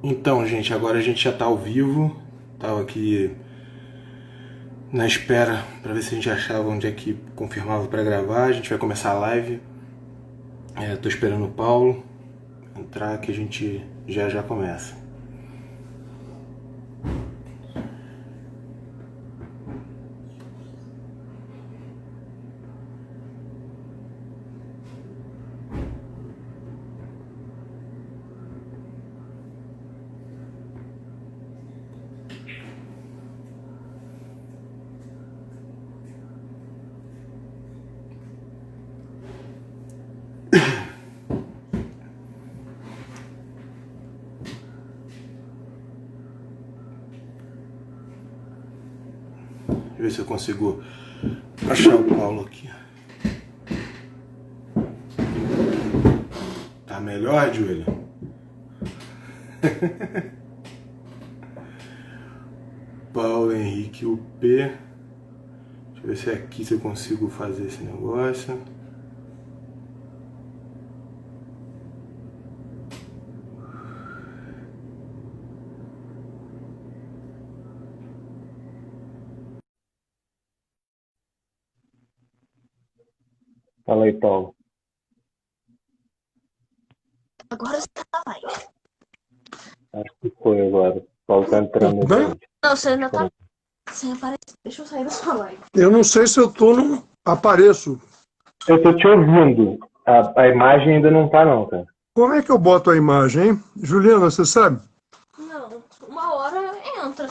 Então, gente, agora a gente já tá ao vivo. Tava aqui na espera para ver se a gente achava onde é que confirmava para gravar. A gente vai começar a live. Tô esperando o Paulo entrar que a gente já começa. Deixa eu ver se eu consigo achar o Paulo aqui. Tá melhor, Júlio? Paulo Henrique UP. Deixa eu ver se é aqui se eu consigo fazer esse negócio. Fala aí, Paulo. Agora você tá na live. Acho que foi agora. O Paulo tá entrando no Bem, vídeo. Não, você ainda tá sem aparecer. Deixa eu sair da sua live. eu não sei se eu tô no apareço. Eu tô te ouvindo. A imagem ainda não tá, não, cara. Como é que eu boto a imagem, hein? Juliana, você sabe? Não, uma hora entra.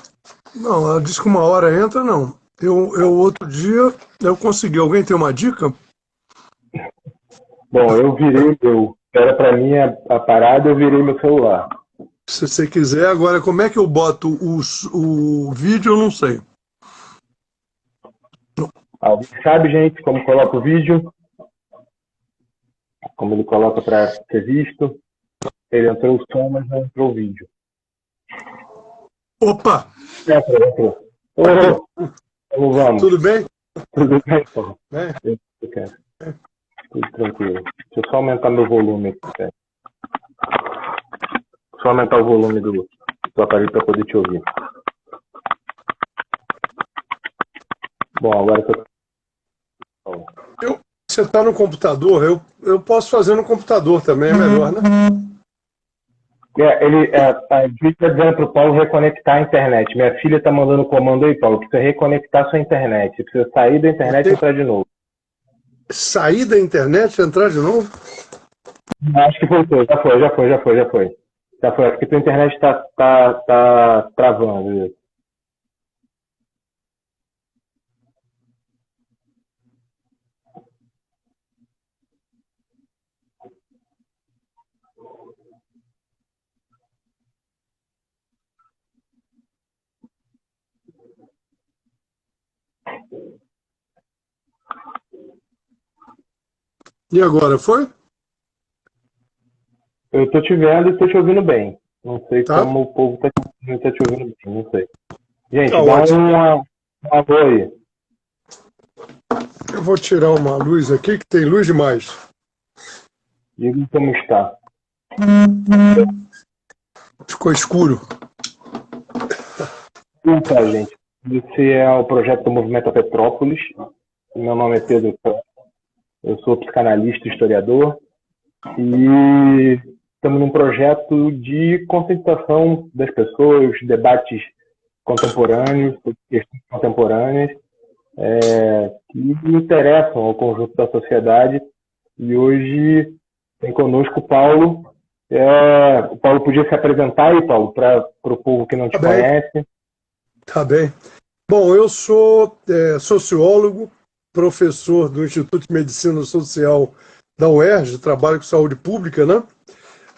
Não, ela disse que uma hora entra, não. Eu outro dia eu consegui. Alguém tem uma dica? Bom, eu virei meu. Era pra mim a parada, eu virei meu celular. Se você quiser, agora como é que eu boto o vídeo, eu não sei. Alguém sabe, gente, como coloca o vídeo? Como ele coloca pra ser visto? Ele entrou o som, mas não entrou o vídeo. Opa! Entrou. Aqui, Como vamos? tudo bem? Tudo bem, Paulo? É. Eu quero. Tudo tranquilo. Deixa eu só aumentar meu volume aqui, cara. Só aumentar o volume do aparelho para poder te ouvir. Bom, agora que Você está no computador, eu posso fazer no computador também, é melhor, né? a gente está dizendo para o Paulo reconectar a internet. Minha filha está mandando um comando aí, Paulo, que precisa reconectar sua internet. Você precisa sair da internet e entrar de novo. Sair da internet e entrar de novo? Acho que voltou, já foi. Acho que tua internet está travando. E agora, foi? Eu estou te vendo e estou te ouvindo bem. Não sei Tá? como o povo está te ouvindo bem, não sei. Gente, Tá dá ótimo. um alô aí. Eu vou tirar uma luz aqui, que tem luz demais. Diga como está. Ficou escuro. Então, gente, esse é o projeto do Movimento Petrópolis. Meu nome é Pedro, eu sou psicanalista e historiador. E estamos num projeto de conscientização das pessoas, debates contemporâneos, questões contemporâneas, que interessam ao conjunto da sociedade. E hoje tem conosco o Paulo. O Paulo podia se apresentar aí, Paulo, para o povo que não te conhece. Tá bem. Bom, eu sou sociólogo, professor do Instituto de Medicina Social da UERJ, trabalho com saúde pública, né?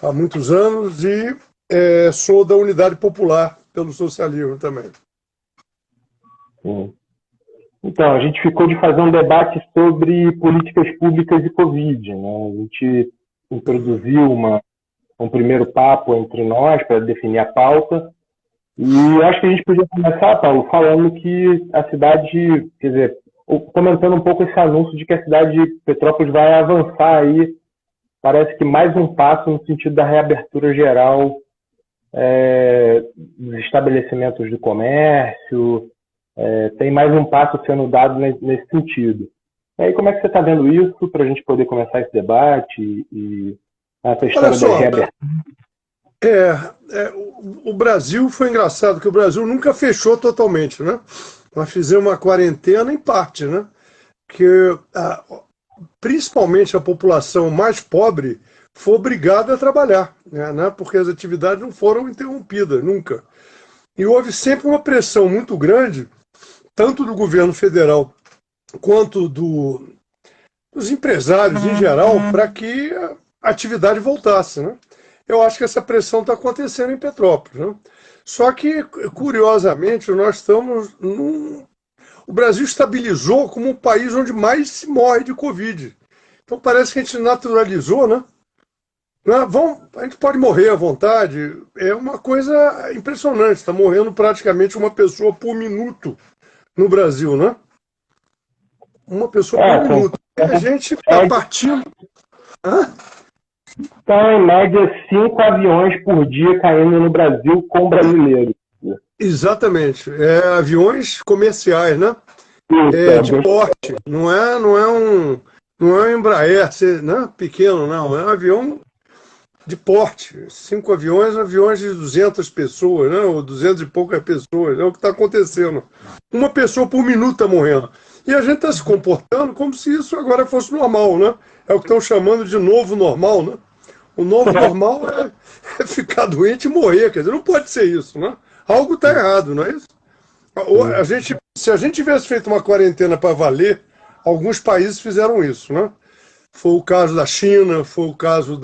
Há muitos anos, e sou da Unidade Popular pelo Socialismo também. Sim. Então, a gente ficou de fazer um debate sobre políticas públicas e Covid, né? A gente introduziu um primeiro papo entre nós para definir a pauta. E acho que a gente podia começar, Paulo, falando que a cidade, quer dizer, comentando um pouco esse anúncio de que a cidade de Petrópolis vai avançar aí, parece que mais um passo no sentido da reabertura geral dos estabelecimentos do comércio. Tem mais um passo sendo dado nesse sentido. E aí, como é que você está vendo isso para a gente poder começar esse debate e essa história da reabertura? O Brasil foi engraçado, que o Brasil nunca fechou totalmente, né? Nós fizemos uma quarentena em parte, né? Que principalmente a população mais pobre foi obrigada a trabalhar, né? Porque as atividades não foram interrompidas, nunca. E houve sempre uma pressão muito grande, tanto do governo federal quanto dos empresários em geral, para que a atividade voltasse, né? Eu acho que essa pressão está acontecendo em Petrópolis, né? Só que, curiosamente, nós estamos o Brasil estabilizou como um país onde mais se morre de Covid. Então parece que a gente naturalizou, né? A gente pode morrer à vontade. É uma coisa impressionante. Está morrendo praticamente uma pessoa por minuto no Brasil, né? Uma pessoa por minuto. E a gente está partindo... Então, em média, 5 aviões por dia caindo no Brasil com brasileiros. Exatamente. Aviões comerciais, né? De porte. Não é um Embraer, né? Pequeno, não. É um avião de porte. 5 aviões de 200 pessoas, né? Ou 200 e poucas pessoas. É o que está acontecendo. Uma pessoa por minuto está morrendo. E a gente está se comportando como se isso agora fosse normal, né? É o que estão chamando de novo normal, né? O novo normal é ficar doente e morrer. Quer dizer, não pode ser isso, né? Algo está errado, não é isso? Se a gente tivesse feito uma quarentena para valer, alguns países fizeram isso, né? Foi o caso da China, foi o caso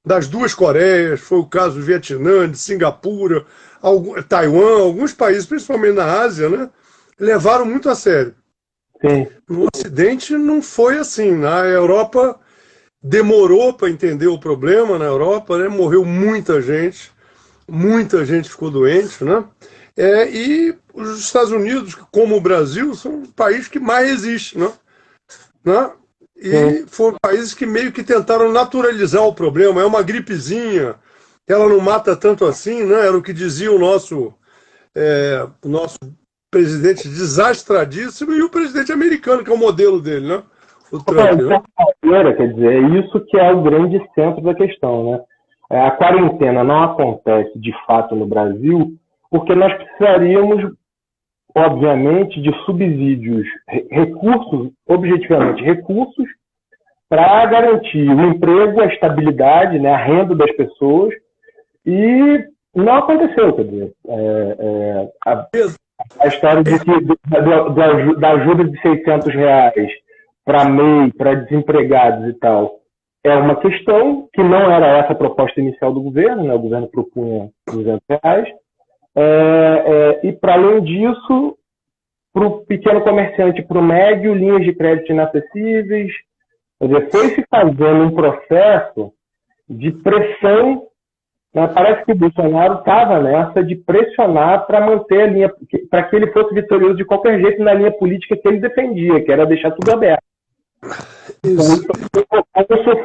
das duas Coreias, foi o caso do Vietnã, de Singapura, Taiwan, alguns países, principalmente na Ásia, né? Levaram muito a sério. Sim. No Ocidente não foi assim. Na Europa demorou para entender o problema, na Europa, né? Morreu muita gente ficou doente, né? E os Estados Unidos, como o Brasil, são os países que mais resistem, né? E foram países que meio que tentaram naturalizar o problema. É uma gripezinha, ela não mata tanto assim, né? Era o que dizia o nosso presidente desastradíssimo e o presidente americano, que é o modelo dele, né? O Trump, né? Quer dizer, é isso que é o grande centro da questão, né? A quarentena não acontece de fato no Brasil porque nós precisaríamos, obviamente, de subsídios, recursos, objetivamente recursos, para garantir o emprego, a estabilidade, né, a renda das pessoas, e não aconteceu, quer dizer, a história da ajuda de R$ 600 para MEI, para desempregados e tal, é uma questão que não era essa a proposta inicial do governo, né? O governo propunha R$ 200. E, para além disso, para o pequeno comerciante, para o médio, linhas de crédito inacessíveis. Quer dizer, foi se fazendo um processo de pressão, né? Parece que o Bolsonaro estava nessa de pressionar para manter a linha, para que ele fosse vitorioso de qualquer jeito na linha política que ele defendia, que era deixar tudo aberto.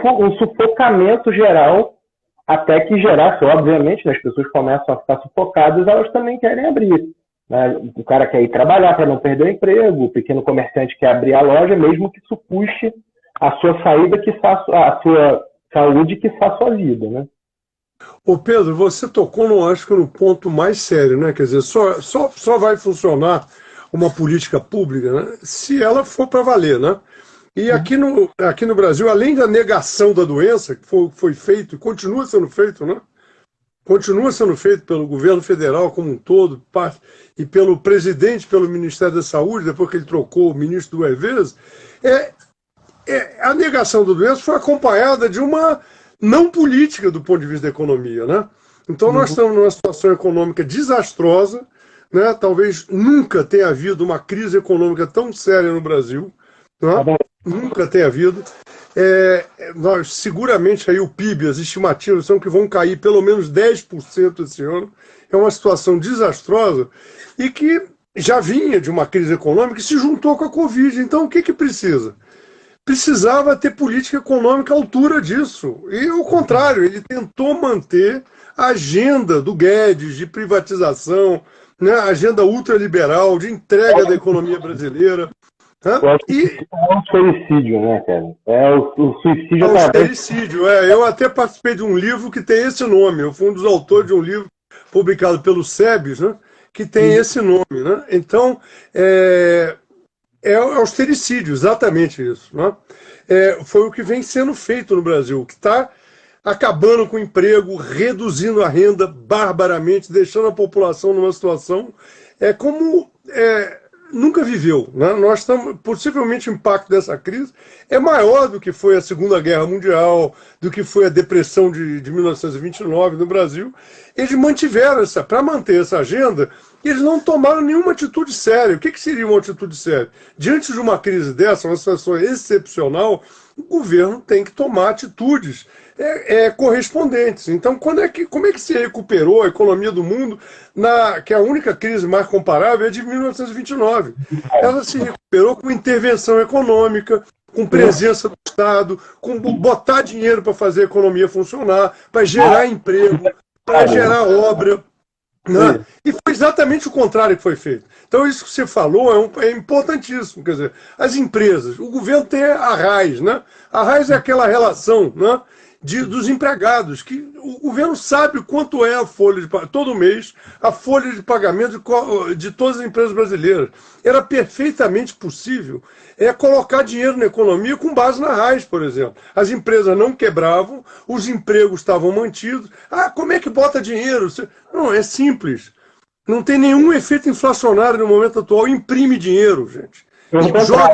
Um sufocamento geral, até que gerasse, obviamente, né, as pessoas começam a ficar sufocadas, elas também querem abrir, né? O cara quer ir trabalhar para não perder o emprego, o pequeno comerciante quer abrir a loja, mesmo que isso custe a sua saída, a sua saúde, que a sua vida, né? Ô Pedro, você tocou, acho que no ponto mais sério, né? Quer dizer, só vai funcionar uma política pública, né, se ela for para valer, né? E aqui no Brasil, além da negação da doença, que foi feito e continua sendo feito, né? Continua sendo feito pelo governo federal como um todo, e pelo presidente, pelo Ministério da Saúde, depois que ele trocou o ministro duas vezes, a negação da doença foi acompanhada de uma não política do ponto de vista da economia, né? Então nós estamos numa situação econômica desastrosa, né? Talvez nunca tenha havido uma crise econômica tão séria no Brasil, né? Nunca tenha havido. Seguramente aí o PIB, as estimativas são que vão cair pelo menos 10% esse ano. É uma situação desastrosa e que já vinha de uma crise econômica e se juntou com a Covid. Então o que precisa? Precisava ter política econômica à altura disso. E ao contrário, ele tentou manter a agenda do Guedes de privatização, né, a agenda ultraliberal de entrega da economia brasileira. Né? Eu acho que é um suicídio, né, cara? O suicídio É um suicídio, Eu até participei de um livro que tem esse nome. Eu fui um dos autores de um livro publicado pelo SEBS, né, que tem esse nome. Né? Então, é austericídio, exatamente isso. Né? Foi o que vem sendo feito no Brasil, que está acabando com o emprego, reduzindo a renda barbaramente, deixando a população numa situação como nunca viveu. Né? Nós estamos, possivelmente o impacto dessa crise é maior do que foi a Segunda Guerra Mundial, do que foi a depressão de 1929 no Brasil. Eles mantiveram para manter essa agenda, eles não tomaram nenhuma atitude séria. O que seria uma atitude séria? Diante de uma crise dessa, uma situação excepcional, o governo tem que tomar atitudes correspondentes. Então, como é que se recuperou a economia do mundo, que a única crise mais comparável é de 1929? Ela se recuperou com intervenção econômica, com presença do Estado, com botar dinheiro para fazer a economia funcionar, para gerar emprego, para gerar obra. Né? E foi exatamente o contrário que foi feito. Então, isso que você falou é importantíssimo. Quer dizer, as empresas, o governo tem a RAIS. Né? A RAIS é aquela relação, né, dos empregados, que o governo sabe quanto é a folha de todo mês, a folha de pagamento de todas as empresas brasileiras. Era perfeitamente possível colocar dinheiro na economia com base na RAIS, por exemplo. As empresas não quebravam, os empregos estavam mantidos. Como é que bota dinheiro? Não, é simples. Não tem nenhum efeito inflacionário no momento atual. Imprime dinheiro, gente.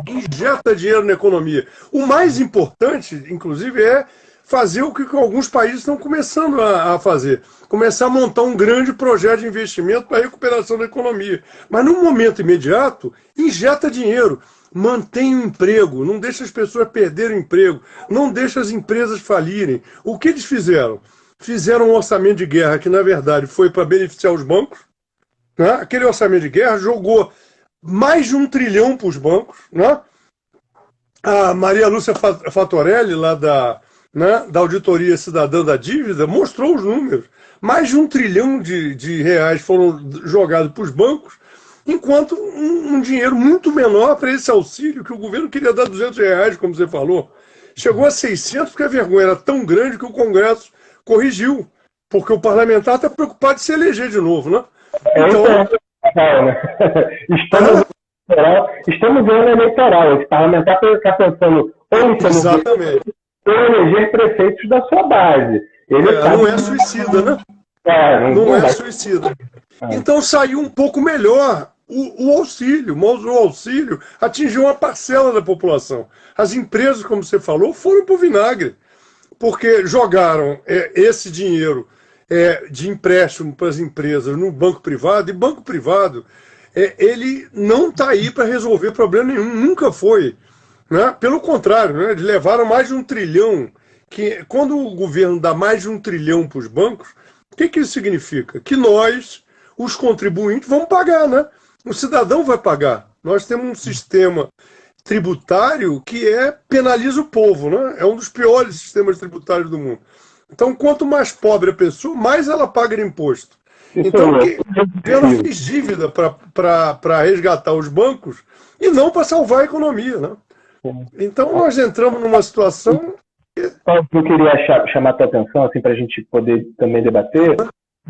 Injeta dinheiro na economia. O mais importante, inclusive, é fazer o que alguns países estão começando a fazer. Começar a montar um grande projeto de investimento para a recuperação da economia. Mas, no momento imediato, injeta dinheiro. Mantém o emprego, não deixa as pessoas perderem o emprego, não deixa as empresas falirem. O que eles fizeram? Fizeram um orçamento de guerra que, na verdade, foi para beneficiar os bancos. Né? Aquele orçamento de guerra jogou mais de 1 trilhão para os bancos. Né? A Maria Lúcia Fatorelli, lá da Auditoria Cidadã da Dívida, mostrou os números. Mais de 1 trilhão de reais foram jogados para os bancos, enquanto um dinheiro muito menor para esse auxílio, que o governo queria dar R$200, como você falou. Chegou a 600, porque a vergonha era tão grande que o Congresso corrigiu, porque o parlamentar está preocupado de se eleger de novo, né? Então, estamos em ano eleitoral. Esse parlamentar está pensando exatamente. Em eleger prefeitos da sua base. Não é suicida, né? Não é suicida. Então saiu um pouco melhor o auxílio, mas o auxílio atingiu uma parcela da população. As empresas, como você falou, foram para o vinagre, porque jogaram esse dinheiro de empréstimo para as empresas no banco privado, e banco privado ele não está aí para resolver problema nenhum, nunca foi. Né? Pelo contrário, né? Eles levaram mais de 1 trilhão, que quando o governo dá mais de 1 trilhão para os bancos, o que isso significa? Que nós, os contribuintes, vamos pagar, né? O cidadão vai pagar. Nós temos um sistema tributário que penaliza o povo, né? É um dos piores sistemas tributários do mundo. Então, quanto mais pobre a pessoa, mais ela paga de imposto. Então, o governo fez dívida para resgatar os bancos e não para salvar a economia, né? Então, nós entramos numa situação... Eu queria chamar a tua atenção, assim, para a gente poder também debater,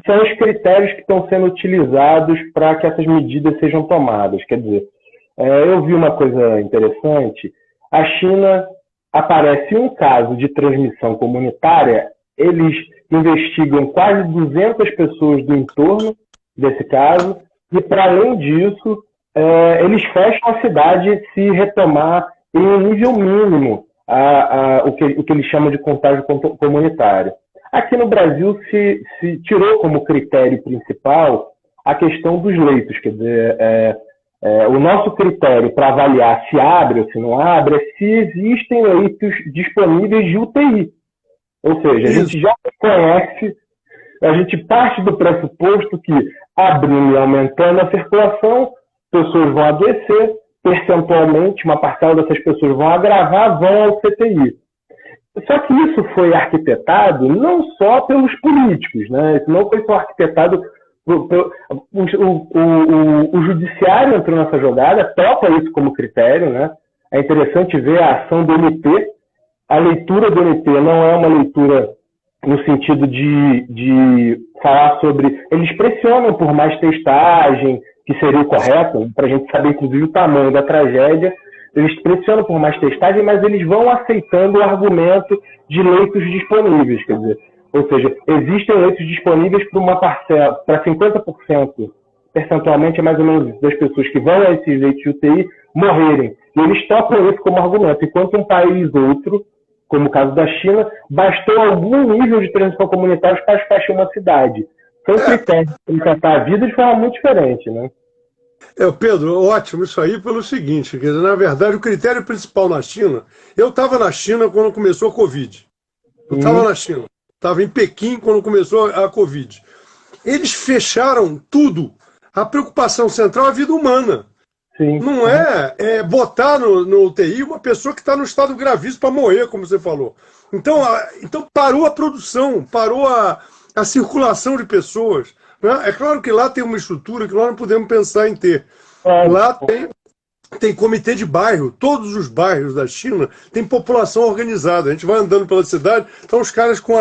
são os critérios que estão sendo utilizados para que essas medidas sejam tomadas. Quer dizer, eu vi uma coisa interessante. A China, aparece um caso de transmissão comunitária, eles investigam quase 200 pessoas do entorno desse caso, e, para além disso, eles fecham a cidade se retomar em um nível mínimo o que eles chamam de contágio comunitário. Aqui no Brasil se tirou como critério principal a questão dos leitos. Quer dizer, o nosso critério para avaliar se abre ou se não abre é se existem leitos disponíveis de UTI. Ou seja, a gente já conhece, a gente parte do pressuposto que, abrindo e aumentando a circulação, pessoas vão adoecer, percentualmente, uma parcela dessas pessoas vão agravar, vão ao CTI. Só que isso foi arquitetado não só pelos políticos, né? Isso não foi só arquitetado. O judiciário entrou nessa jogada, topa isso como critério, né? É interessante ver a ação do MP. A leitura do MP não é uma leitura no sentido de falar sobre... Eles pressionam por mais testagem, que seria o correto, para a gente saber, inclusive, o tamanho da tragédia. Eles pressionam por mais testagem, mas eles vão aceitando o argumento de leitos disponíveis. Quer dizer, ou seja, existem leitos disponíveis para uma parcela, para 50%, percentualmente é mais ou menos das pessoas que vão a esses leitos de UTI morrerem. E eles topam isso como argumento. Enquanto um país outro, como o caso da China, bastou algum nível de transmissão comunitária para fechar uma cidade. São critérios para tratar a vida de forma muito diferente, né? Pedro, ótimo isso aí pelo seguinte, quer dizer, na verdade o critério principal na China, eu estava na China quando começou a Covid. Eu estava na China, estava em Pequim quando começou a Covid. Eles fecharam tudo. A preocupação central é a vida humana. Sim. Não é botar no UTI uma pessoa que está no estado gravíssimo para morrer, como você falou. Então parou a produção, parou a circulação de pessoas. Né? É claro que lá tem uma estrutura que nós não podemos pensar em ter. Lá tem comitê de bairro, todos os bairros da China tem população organizada. A gente vai andando pela cidade, estão os caras com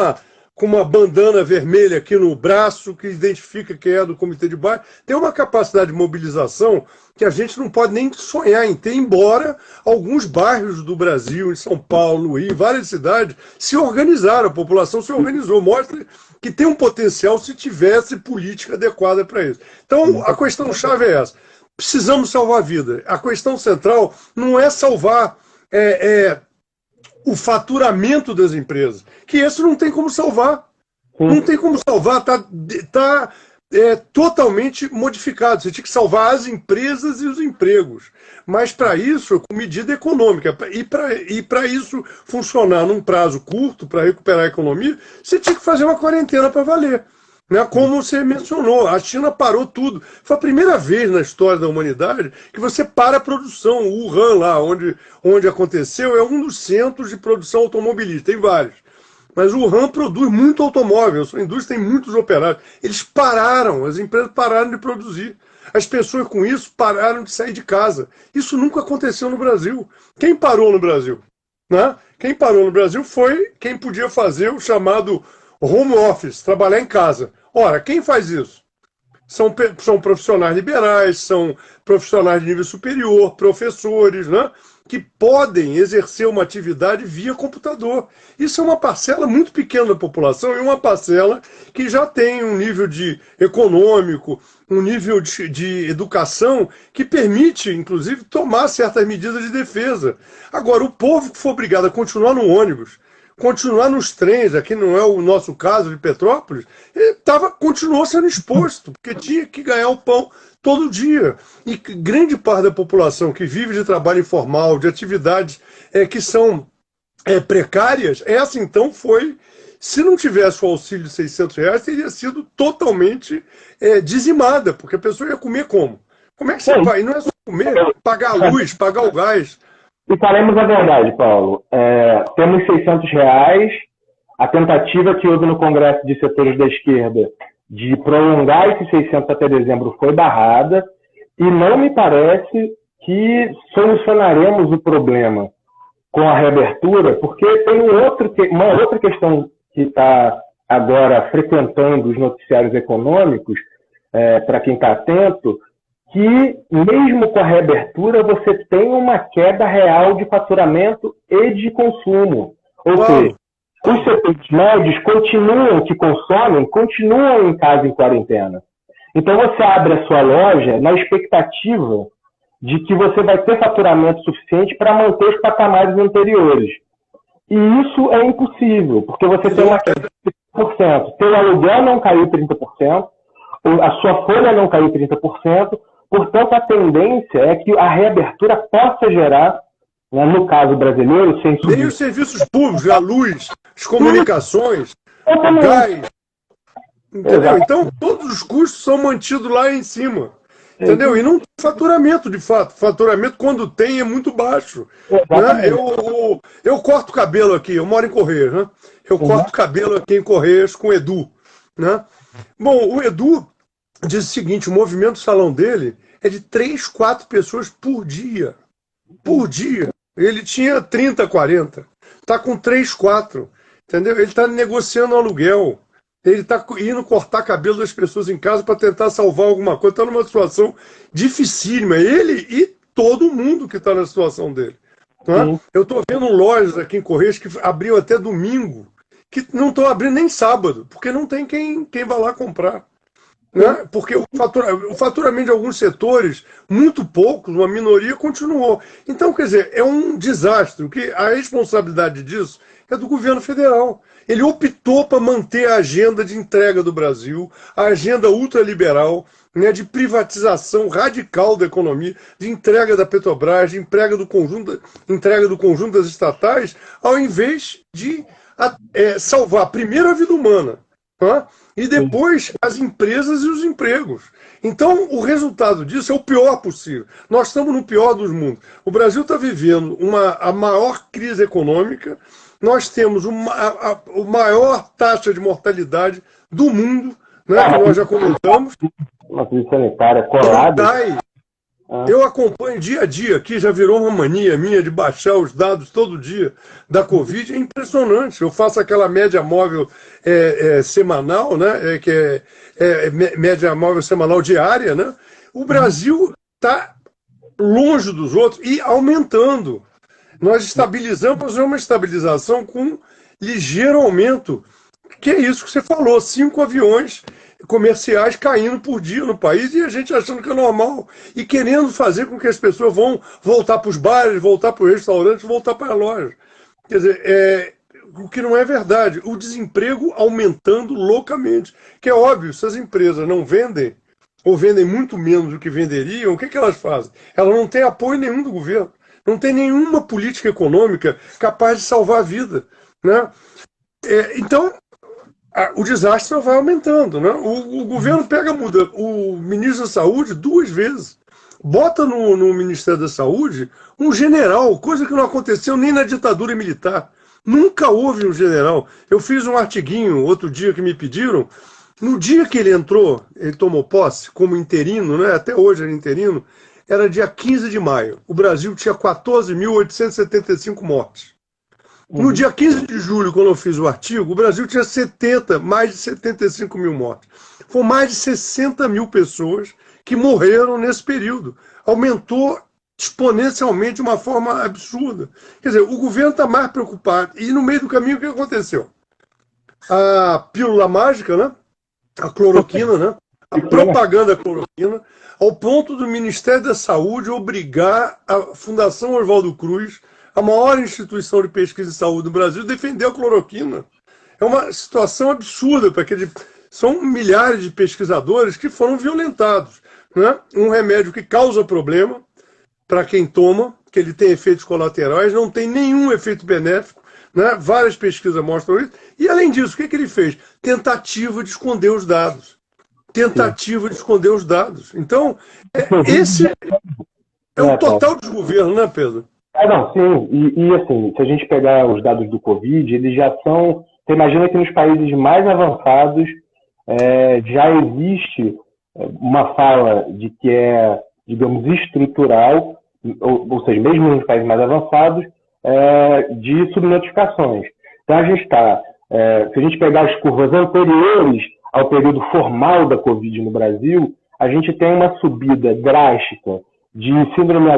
uma bandana vermelha aqui no braço, que identifica quem é do comitê de bairro. Tem uma capacidade de mobilização que a gente não pode nem sonhar em ter, embora alguns bairros do Brasil, em São Paulo, no Rio, várias cidades, se organizaram, a população se organizou. Mostra que tem um potencial se tivesse política adequada para isso. Então, a questão-chave é essa. Precisamos salvar a vida. A questão central não é salvar o faturamento das empresas, que esse não tem como salvar. Não tem como salvar, está totalmente modificado. Você tinha que salvar as empresas e os empregos. Mas para isso, com medida econômica, e para isso funcionar num prazo curto, para recuperar a economia, você tinha que fazer uma quarentena para valer. Né? Como você mencionou, a China parou tudo. Foi a primeira vez na história da humanidade que você para a produção. O Wuhan, lá onde aconteceu, é um dos centros de produção automobilística. Tem vários. Mas o Wuhan produz muito automóvel, a sua indústria tem muitos operários. Eles pararam, as empresas pararam de produzir. As pessoas com isso pararam de sair de casa. Isso nunca aconteceu no Brasil. Quem parou no Brasil? Né? Quem parou no Brasil foi quem podia fazer o chamado home office, trabalhar em casa. Ora, quem faz isso? São profissionais liberais, são profissionais de nível superior, professores, né? Que podem exercer uma atividade via computador. Isso é uma parcela muito pequena da população e uma parcela que já tem um nível econômico, um nível de educação que permite, inclusive, tomar certas medidas de defesa. Agora, o povo que for obrigado a continuar no ônibus, continuar nos trens, aqui não é o nosso caso de Petrópolis, continuou sendo exposto, porque tinha que ganhar o pão todo dia. E grande parte da população que vive de trabalho informal, de atividades que são precárias, essa então foi, se não tivesse o auxílio de R$600, teria sido totalmente dizimada, porque a pessoa ia comer como? Como é que você vai? E não é só comer, pagar a luz, pagar o gás. E falemos a verdade, Paulo. Temos R$600. A tentativa que houve no Congresso de Setores da Esquerda de prolongar esses 600 até dezembro foi barrada. E não me parece que solucionaremos o problema com a reabertura, porque tem uma outra questão que está agora frequentando os noticiários econômicos, para quem está atento, que mesmo com a reabertura você tem uma queda real de faturamento e de consumo. Ou seja, os setores médios que consomem, continuam em casa em quarentena. Então você abre a sua loja na expectativa de que você vai ter faturamento suficiente para manter os patamares anteriores. E isso é impossível, porque você tem uma queda de 30%. Seu aluguel não caiu 30%, a sua folha não caiu 30%, portanto, a tendência é que a reabertura possa gerar, né, no caso brasileiro, sem subir. Nem os serviços públicos, a luz, as comunicações, o gás. Entendeu? Então, todos os custos são mantidos lá em cima. Entendeu? E não tem faturamento, de fato. Faturamento, quando tem, é muito baixo. Né? Eu corto cabelo aqui, eu moro em Correios, né? Eu corto cabelo aqui em Correios com o Edu. Né? Bom, o Edu diz o seguinte, o movimento salão dele é de 3, 4 pessoas por dia. Por dia. Ele tinha 30, 40. Está com 3, 4. Entendeu? Ele está negociando aluguel. Ele está indo cortar cabelo das pessoas em casa para tentar salvar alguma coisa. Está numa situação dificílima. Ele e todo mundo que está na situação dele. Tá? Eu estou vendo lojas aqui em Correios que abriu até domingo, que não estão abrindo nem sábado, porque não tem quem vá lá comprar. Né? Porque o faturamento de alguns setores, muito poucos, uma minoria, continuou. Então, quer dizer, é um desastre. Que a responsabilidade disso é do governo federal. Ele optou para manter a agenda de entrega do Brasil, a agenda ultraliberal, né, de privatização radical da economia, de entrega da Petrobras, de entrega do conjunto das estatais, ao invés de salvar primeiro a vida humana, tá? E depois as empresas e os empregos. Então, o resultado disso é o pior possível. Nós estamos no pior dos mundos. O Brasil está vivendo a maior crise econômica, nós temos a maior taxa de mortalidade do mundo, né, que nós já comentamos. Uma crise sanitária colada. Eu acompanho dia a dia aqui, já virou uma mania minha de baixar os dados todo dia da Covid, é impressionante. Eu faço aquela média móvel semanal, né, que é média móvel semanal diária, né? O Brasil está longe dos outros e aumentando. Nós estabilizamos, uma estabilização com ligeiro aumento, que é isso que você falou, 5 aviões comerciais caindo por dia no país e a gente achando que é normal e querendo fazer com que as pessoas vão voltar para os bares, voltar para os restaurantes, voltar para a loja. Quer dizer, o que não é verdade. O desemprego aumentando loucamente, que é óbvio, se as empresas não vendem ou vendem muito menos do que venderiam, o que elas fazem? Elas não têm apoio nenhum do governo, não tem nenhuma política econômica capaz de salvar a vida, né? Então, o desastre só vai aumentando, né? O governo muda o ministro da Saúde 2 vezes. Bota no Ministério da Saúde um general, coisa que não aconteceu nem na ditadura militar. Nunca houve um general. Eu fiz um artiguinho outro dia que me pediram. No dia que ele entrou, ele tomou posse como interino, né? Até hoje era interino, era dia 15 de maio. O Brasil tinha 14.875 mortes. No dia 15 de julho, quando eu fiz o artigo, o Brasil tinha mais de 75 mil mortes. Foram mais de 60 mil pessoas que morreram nesse período. Aumentou exponencialmente de uma forma absurda. Quer dizer, o governo está mais preocupado. E no meio do caminho, o que aconteceu? A pílula mágica, né? A cloroquina, né? A propaganda da cloroquina, ao ponto do Ministério da Saúde obrigar a Fundação Oswaldo Cruz, a maior instituição de pesquisa em saúde do Brasil, defender a cloroquina. É uma situação absurda, porque são milhares de pesquisadores que foram violentados. Né? Um remédio que causa problema para quem toma, que ele tem efeitos colaterais, não tem nenhum efeito benéfico. Né? Várias pesquisas mostram isso. E, além disso, o que ele fez? Tentativa de esconder os dados. Tentativa de esconder os dados. Então, esse é um total desgoverno, né, Pedro? Não, sim. E assim, se a gente pegar os dados do Covid, eles já são... Você imagina que nos países mais avançados já existe uma fala de que é, digamos, estrutural, ou seja, mesmo nos países mais avançados, de subnotificações. Então a gente está... se a gente pegar as curvas anteriores ao período formal da Covid no Brasil, a gente tem uma subida drástica de síndrome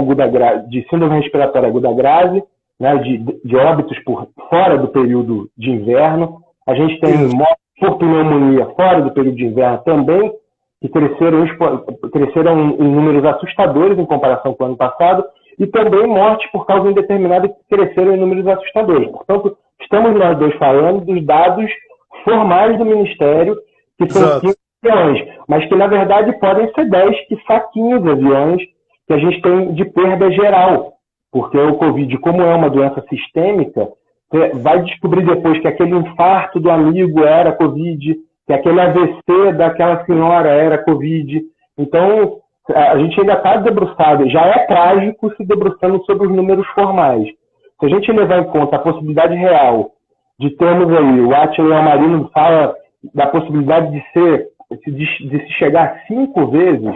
respiratória aguda grave, né, de óbitos por fora do período de inverno. A gente tem mortes por pneumonia fora do período de inverno também, que cresceram em números assustadores em comparação com o ano passado, e também mortes por causa indeterminada que cresceram em números assustadores. Portanto, estamos nós dois falando dos dados formais do Ministério, que são 15 aviões, mas que na verdade podem ser 10, que 15 aviões que a gente tem de perda geral, porque o Covid, como é uma doença sistêmica, vai descobrir depois que aquele infarto do amigo era Covid, que aquele AVC daquela senhora era Covid. Então, a gente ainda está debruçado, já é trágico se debruçando sobre os números formais. Se a gente levar em conta a possibilidade real de termos aí, o Átila Yamarino fala da possibilidade de se chegar a 5 vezes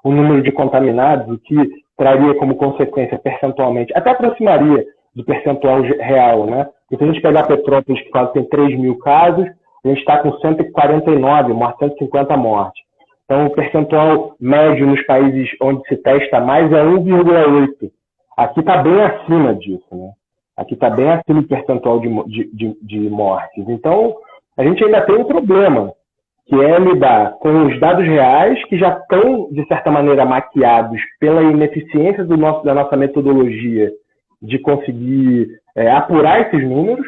o número de contaminados, o que traria como consequência percentualmente, até aproximaria do percentual real, né? E se a gente pegar Petrópolis, que fala que tem 3 mil casos, a gente está com 149 mortes, 150 mortes. Então, o percentual médio nos países onde se testa mais é 1,8. Aqui está bem acima disso, né? Aqui está bem acima do percentual de mortes. Então, a gente ainda tem um problema, que é lidar com os dados reais, que já estão, de certa maneira, maquiados pela ineficiência da nossa metodologia de conseguir apurar esses números.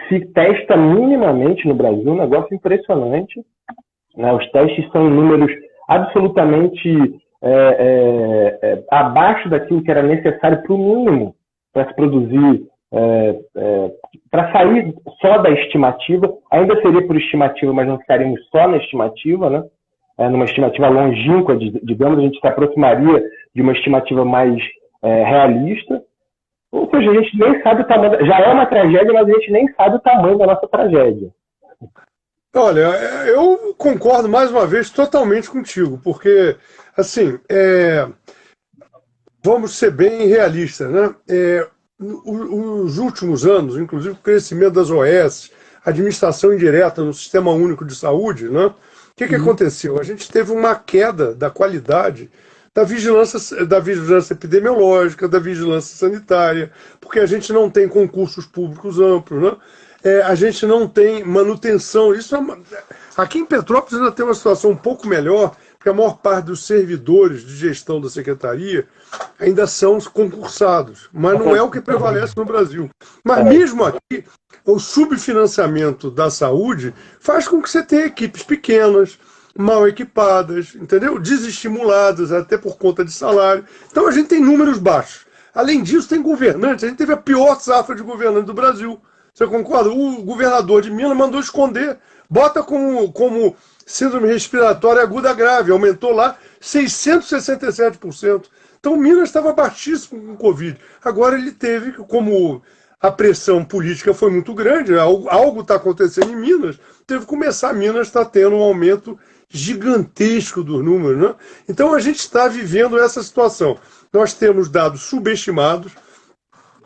Se testa minimamente no Brasil, um negócio impressionante. Né? Os testes são números absolutamente abaixo daquilo que era necessário para o mínimo para se produzir, para sair só da estimativa. Ainda seria por estimativa, mas não ficaríamos só na estimativa, né? Numa estimativa longínqua, digamos, a gente se aproximaria de uma estimativa mais realista. Ou seja, a gente nem sabe o tamanho. Já é uma tragédia, mas a gente nem sabe o tamanho da nossa tragédia. Olha, eu concordo mais uma vez totalmente contigo, porque, assim, vamos ser bem realistas, né? Os últimos anos, inclusive o crescimento das OS, administração indireta no Sistema Único de Saúde, né? O que aconteceu? A gente teve uma queda da qualidade da vigilância epidemiológica, da vigilância sanitária, porque a gente não tem concursos públicos amplos, né? A gente não tem manutenção. Aqui em Petrópolis ainda tem uma situação um pouco melhor, porque a maior parte dos servidores de gestão da secretaria ainda são concursados, mas não é o que prevalece no Brasil. Mas mesmo aqui, o subfinanciamento da saúde faz com que você tenha equipes pequenas, mal equipadas, entendeu? Desestimuladas, até por conta de salário. Então a gente tem números baixos. Além disso, tem governantes. A gente teve a pior safra de governantes do Brasil. Você concorda? O governador de Minas mandou esconder. Bota como síndrome respiratória aguda grave. Aumentou lá 667%. Então Minas estava baixíssimo com o Covid. Agora ele teve, como a pressão política foi muito grande, algo está acontecendo em Minas, teve que começar. Minas está tendo um aumento gigantesco dos números, né? Então a gente está vivendo essa situação. Nós temos dados subestimados,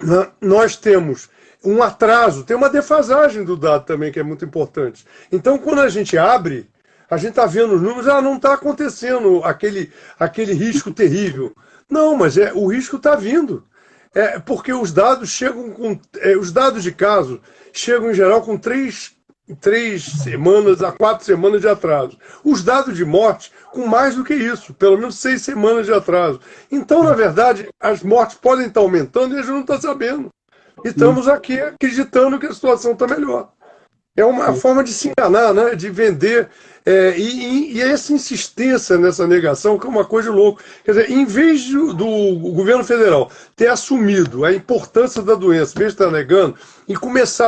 né? Nós temos um atraso, tem uma defasagem do dado também que é muito importante. Então quando a gente abre, a gente está vendo os números, não está acontecendo aquele risco terrível. Não, mas o risco está vindo. Porque os dados chegam os dados de caso chegam em geral com 3 semanas a 4 semanas de atraso. Os dados de morte com mais do que isso, pelo menos 6 semanas de atraso. Então, na verdade, as mortes podem estar aumentando e a gente não está sabendo. E estamos aqui acreditando que a situação está melhor. É uma forma de se enganar, né? De vender. E essa insistência nessa negação, que é uma coisa louca. Quer dizer, em vez do governo federal ter assumido a importância da doença, mesmo estar negando, e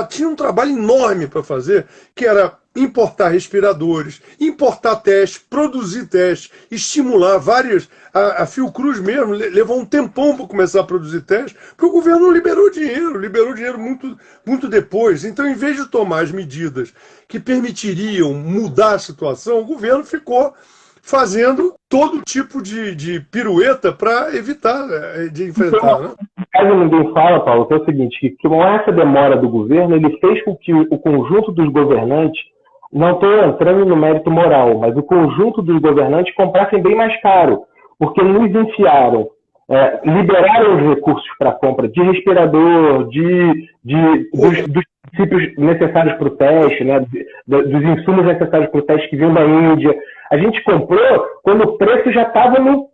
tinha um trabalho enorme para fazer, que era importar respiradores, importar testes, produzir testes, estimular várias. A Fiocruz mesmo levou um tempão para começar a produzir testes, porque o governo não liberou dinheiro muito, muito depois. Então, em vez de tomar as medidas que permitiriam mudar a situação, o governo ficou fazendo todo tipo de pirueta para evitar de enfrentar. Né? Caso ninguém fala, Paulo, que é o seguinte, que com essa demora do governo, ele fez com que o conjunto dos governantes, não estou entrando no mérito moral, mas o conjunto dos governantes comprassem bem mais caro, porque nos enfiaram, liberaram os recursos para a compra de respirador, dos princípios necessários para o teste, né, dos insumos necessários para o teste que vinham da Índia. A gente comprou quando o preço já estava no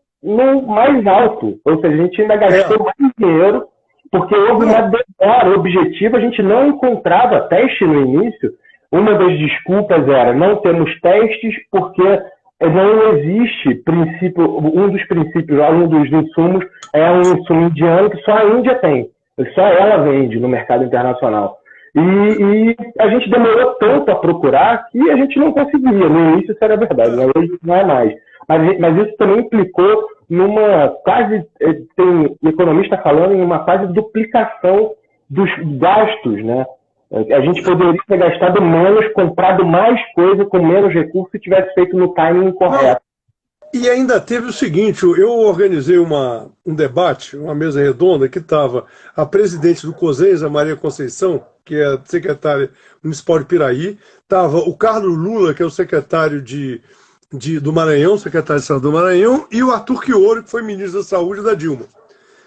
mais alto, ou seja, a gente ainda gastou mais dinheiro, porque houve uma demora objetiva, a gente não encontrava teste no início. Uma das desculpas era não temos testes porque não existe princípio, um dos insumos é um insumo indiano que só a Índia tem, só ela vende no mercado internacional. E a gente demorou tanto a procurar que a gente não conseguia. No início isso era verdade, né? Hoje não é mais. Mas isso também implicou numa quase, tem economista falando em uma quase duplicação dos gastos, né? A gente poderia ter gastado menos, comprado mais coisa com menos recursos se tivesse feito no timing correto. E ainda teve o seguinte, eu organizei um debate, uma mesa redonda, que estava a presidente do COSENS, a Maria Conceição, que é secretária municipal de Piraí, estava o Carlos Lula, que é o secretário do Maranhão, secretário de Estado do Maranhão, e o Arthur Quioro, que foi ministro da Saúde da Dilma.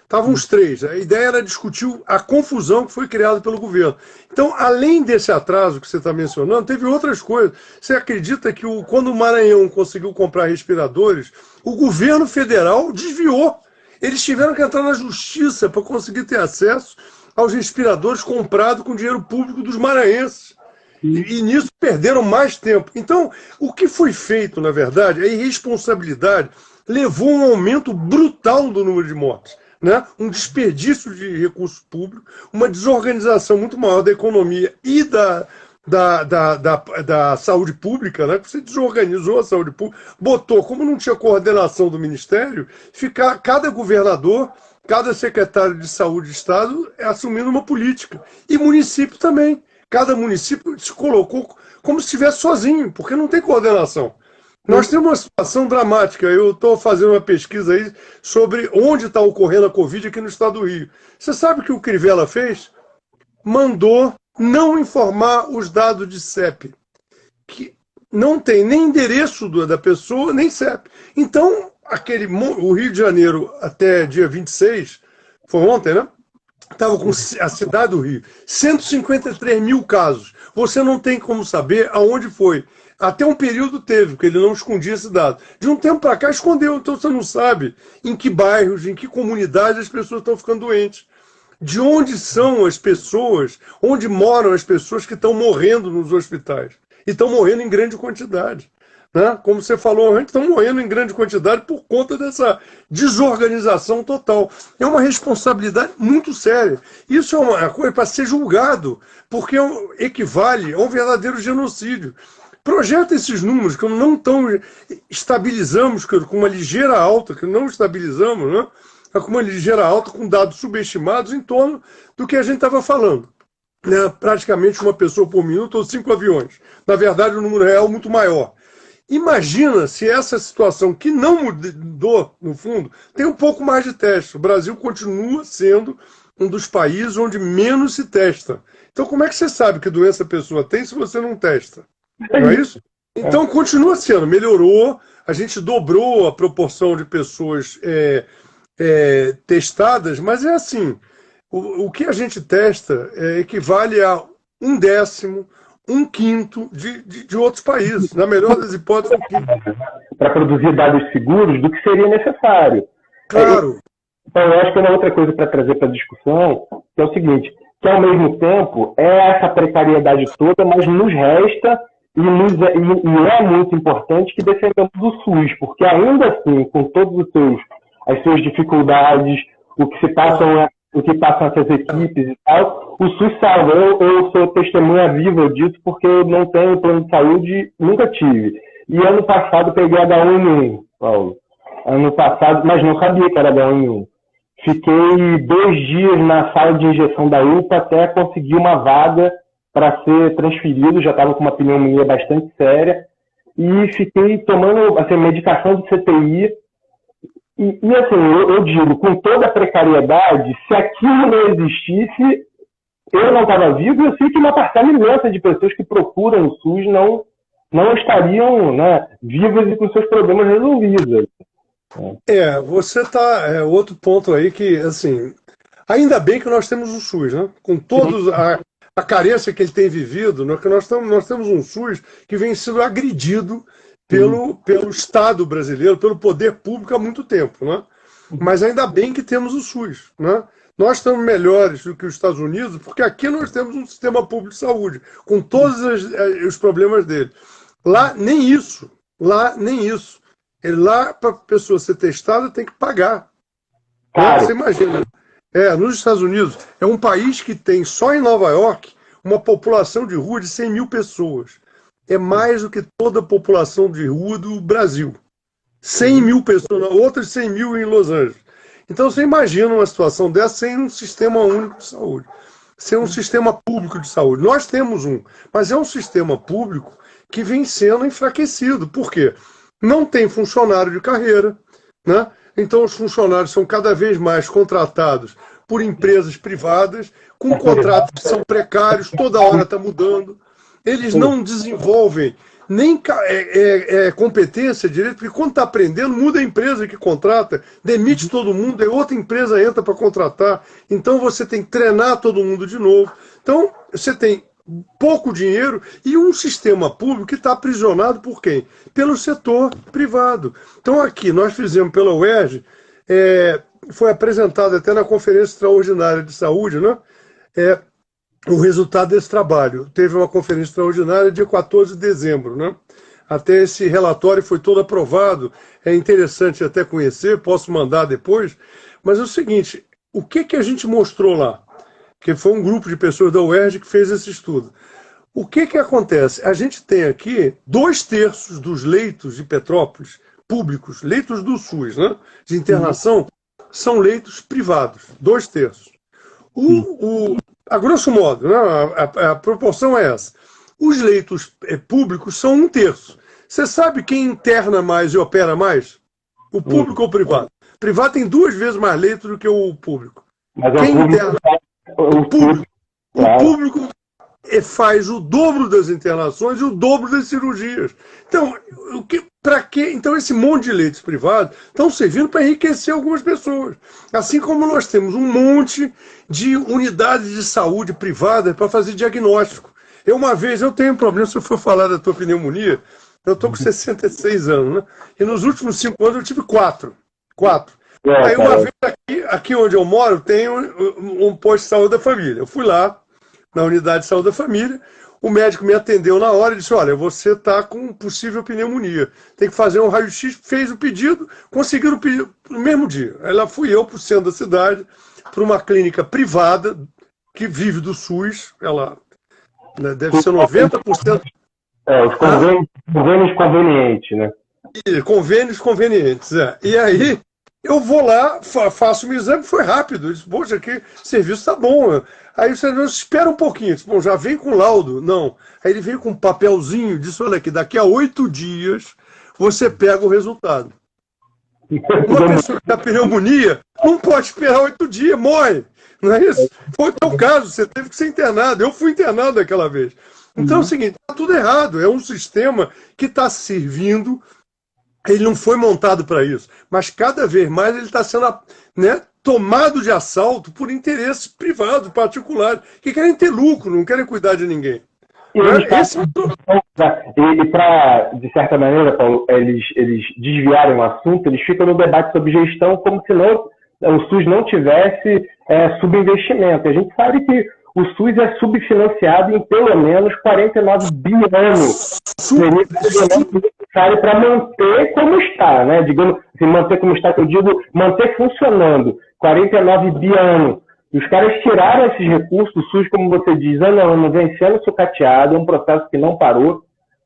Estavam os três. A ideia era discutir a confusão que foi criada pelo governo. Então, além desse atraso que você está mencionando, teve outras coisas. Você acredita que quando o Maranhão conseguiu comprar respiradores, o governo federal desviou. Eles tiveram que entrar na justiça para conseguir ter acesso aos respiradores comprados com dinheiro público dos maranhenses. E nisso perderam mais tempo. Então, o que foi feito, na verdade, a irresponsabilidade levou a um aumento brutal do número de mortes. Né? Um desperdício de recursos públicos, uma desorganização muito maior da economia e da saúde pública, né? Você desorganizou a saúde pública, botou, como não tinha coordenação do Ministério, cada governador, cada secretário de saúde de Estado assumindo uma política. E município também. Cada município se colocou como se estivesse sozinho, porque não tem coordenação. Nós temos uma situação dramática. Eu estou fazendo uma pesquisa aí sobre onde está ocorrendo a Covid aqui no estado do Rio. Você sabe o que o Crivella fez? Mandou não informar os dados de CEP, que não tem nem endereço da pessoa, nem CEP. Então, o Rio de Janeiro, até dia 26, foi ontem, né? Estava com a cidade do Rio, 153 mil casos. Você não tem como saber aonde foi. Até um período teve, porque ele não escondia esse dado. De um tempo para cá escondeu, então você não sabe em que bairros, em que comunidades as pessoas estão ficando doentes. De onde são as pessoas, onde moram as pessoas que estão morrendo nos hospitais. E estão morrendo em grande quantidade. Né? Como você falou antes, estão morrendo em grande quantidade por conta dessa desorganização total. É uma responsabilidade muito séria. Isso é uma coisa para ser julgado, porque equivale a um verdadeiro genocídio. Projeta esses números que não tão estabilizamos com uma ligeira alta, que não estabilizamos, né? Com uma ligeira alta, com dados subestimados em torno do que a gente estava falando. Né? Praticamente uma pessoa por minuto ou 5 aviões. Na verdade, o número real é muito maior. Imagina se essa situação, que não mudou, no fundo, tem um pouco mais de teste. O Brasil continua sendo um dos países onde menos se testa. Então, como é que você sabe que doença a pessoa tem se você não testa? Não é isso? Então, continua sendo. Melhorou, a gente dobrou a proporção de pessoas testadas, mas é assim, o que a gente testa equivale a 1/10, 1/5 de outros países, na melhor das hipóteses. Para produzir dados seguros do que seria necessário. Claro. Então, eu acho que é uma outra coisa para trazer para a discussão, que é o seguinte, que ao mesmo tempo é essa precariedade toda, mas nos resta e é muito importante que defendamos o SUS, porque ainda assim, com todos as suas dificuldades, o que passam essas equipes e tal, o SUS salva. Eu sou testemunha viva disso, porque eu não tenho plano de saúde, nunca tive. E ano passado peguei H1N1, Paulo. Ano passado, mas não sabia que era H1N1. Fiquei 2 dias na sala de injeção da UPA até conseguir uma vaga para ser transferido, já estava com uma pneumonia bastante séria, e fiquei tomando assim, medicação de CTI. E assim, eu digo, com toda a precariedade, se aquilo não existisse, eu não estava vivo, e eu sei que uma parcela imensa de pessoas que procuram o SUS não estariam, né, vivas e com seus problemas resolvidos. Você está... outro ponto aí que, assim, ainda bem que nós temos o SUS, né? Com todos a carência que ele tem vivido, né? Que nós temos um SUS que vem sendo agredido pelo Estado brasileiro, pelo poder público há muito tempo, né? Mas ainda bem que temos o SUS, né? Nós estamos melhores do que os Estados Unidos, porque aqui nós temos um sistema público de saúde, com todos os problemas dele. Lá, nem isso. Lá, para a pessoa ser testada, tem que pagar. Você imagina. Nos Estados Unidos, é um país que tem, só em Nova York, uma população de rua de 100 mil pessoas. É mais do que toda a população de rua do Brasil. 100 mil pessoas, outras 100 mil em Los Angeles. Então você imagina uma situação dessa sem um sistema único de saúde, sem um sistema público de saúde. Nós temos um, mas é um sistema público que vem sendo enfraquecido. Por quê? Não tem funcionário de carreira, né? Então os funcionários são cada vez mais contratados por empresas privadas, com contratos que são precários, toda hora está mudando. Eles não desenvolvem nem competência direito, porque quando está aprendendo, muda a empresa que contrata, demite todo mundo, aí outra empresa entra para contratar. Então você tem que treinar todo mundo de novo. Então você tem pouco dinheiro e um sistema público que está aprisionado por quem? Pelo setor privado. Então aqui nós fizemos pela UERJ, foi apresentado até na Conferência Extraordinária de Saúde, né? O resultado desse trabalho. Teve uma conferência extraordinária dia 14 de dezembro, né? Até esse relatório foi todo aprovado, é interessante até conhecer, posso mandar depois, mas é o seguinte, o que a gente mostrou lá? Que foi um grupo de pessoas da UERJ que fez esse estudo. O que acontece? A gente tem aqui 2/3 dos leitos de Petrópolis, públicos, leitos do SUS, né? De internação, são leitos privados, 2/3. A grosso modo, né, a proporção é essa. Os leitos públicos são 1/3. Você sabe quem interna mais e opera mais? O público ou o privado? O privado tem 2 vezes mais leitos do que o público. Mas Quem o interna? O público. O público faz o dobro das internações e o dobro das cirurgias. Então, para quê? Então, esse monte de leitos privados estão servindo para enriquecer algumas pessoas. Assim como nós temos um monte de unidades de saúde privada para fazer diagnóstico. Uma vez eu tenho um problema, se eu for falar da tua pneumonia, eu estou com 66 anos, né? E nos últimos 5 anos eu tive 4. Aí uma vez aqui onde eu moro tem um posto de saúde da família. Eu fui lá, na unidade de saúde da família, o médico me atendeu na hora e disse, olha, você está com possível pneumonia, tem que fazer um raio-x, fez o pedido, conseguiram o pedido no mesmo dia. Aí lá fui eu para o centro da cidade, para uma clínica privada, que vive do SUS, ela, né, deve ser 90%. Os convênios convenientes, né? Convênios convenientes, E aí, eu vou lá, faço o exame, foi rápido. Eu disse, poxa, que serviço está bom. Aí você espera um pouquinho. Disse, bom, já vem com laudo? Não. Aí ele veio com um papelzinho, disse, olha aqui, daqui a 8 dias você pega o resultado. Uma pessoa que tem pneumonia não pode esperar 8 dias, morre. Não é isso? Foi o teu caso, você teve que ser internado. Eu fui internado aquela vez. Então é o seguinte, está tudo errado. É um sistema que está servindo. Ele não foi montado para isso, mas cada vez mais ele está sendo, né, tomado de assalto por interesses privados, particulares, que querem ter lucro, não querem cuidar de ninguém. E para, de certa maneira, Paulo, eles desviarem o assunto, eles ficam no debate sobre gestão como se o SUS não tivesse subinvestimento. A gente sabe que o SUS é subfinanciado em pelo menos 49 bilhões. Seria necessário para manter como está, né? Digamos, assim, manter como está, que eu digo, manter funcionando. 49 bilhões. E os caras tiraram esses recursos, o SUS, como você diz, não vem sendo sucateado, é um processo que não parou,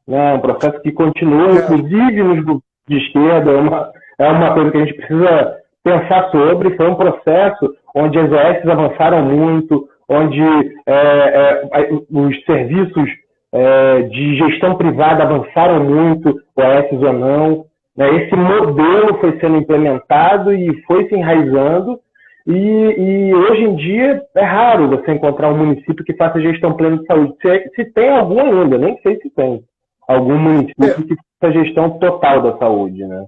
né? Um processo que continua, inclusive nos grupos de esquerda, é uma coisa que a gente precisa pensar sobre. Foi um processo onde as OS avançaram muito, onde os serviços de gestão privada avançaram muito, OS ou não. Né? Esse modelo foi sendo implementado e foi se enraizando, e hoje em dia é raro você encontrar um município que faça gestão plena de saúde. Se tem algum ainda, nem sei se tem algum município que faça gestão total da saúde, né?